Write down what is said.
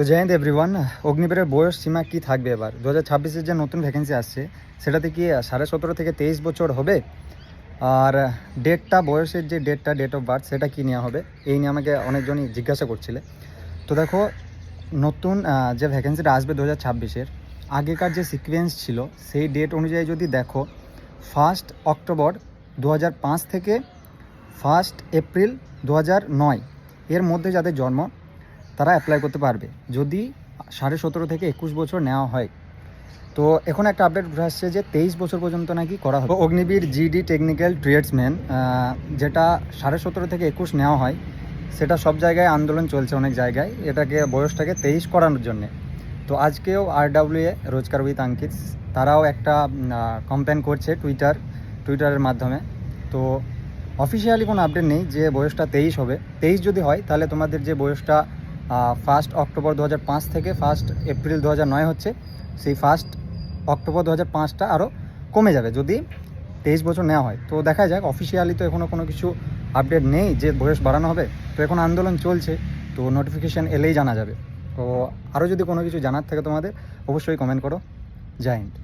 তো জয় হিন্দ এভরিওয়ান। অগ্নিবীরের বয়স সীমা কি থাকবে এবার 2026-এর যে নতুন ভ্যাকেন্সি আসছে সেটাতে কি 17.5 থেকে 23 বছর হবে? আর ডেটটা, বয়সের যে ডেটটা, ডেট অফ বার্থ, সেটা কী নেওয়া হবে এই নিয়ে আমাকে অনেকজনই জিজ্ঞাসা করছিলে। তো দেখো, নতুন যে ভ্যাকেন্সিটা আসবে 2026-এর, আগেকার যে সিকোয়েন্স ছিল সেই ডেট অনুযায়ী যদি দেখো, 1 অক্টোবর 2005 থেকে 1 এপ্রিল 2009 এর মধ্যে যাদের জন্ম তারা অ্যাপ্লাই করতে পারবে যদি 17.5 থেকে 21 বছর নেওয়া হয়। তো এখন একটা আপডেট উঠে আসছে যে 23 বছর পর্যন্ত নাকি করা হবে। অগ্নিবীর জিডি টেকনিক্যাল ট্রেডসম্যান যেটা 17.5 থেকে 21 নেওয়া হয়, সেটা সব জায়গায় আন্দোলন চলছে, অনেক জায়গায় এটাকে বয়সটাকে 23 করানোর জন্যে। তো আজকেও RWA রোজগার উইথ আঙ্কিত তারাও একটা কমপ্লেন করছে টুইটারের মাধ্যমে। তো অফিসিয়ালি কোনো আপডেট নেই যে বয়সটা 23 হবে। 23 যদি হয় তাহলে তোমাদের যে বয়সটা 1 অক্টোবর 2005 থেকে 1 এপ্রিল 2009 হচ্ছে, সেই 1 অক্টোবর 2005টা আরও কমে যাবে যদি 23 বছর নেওয়া হয়। তো দেখা যাক, অফিসিয়ালি তো এখনও কোনো কিছু আপডেট নেই যে বয়স বাড়ানো হবে। তো এখন আন্দোলন চলছে, তো নোটিফিকেশান এলেই জানা যাবে। তো আরও যদি কোনো কিছু জানার থাকে তোমাদের, অবশ্যই কমেন্ট করো। জয় হিন্দ।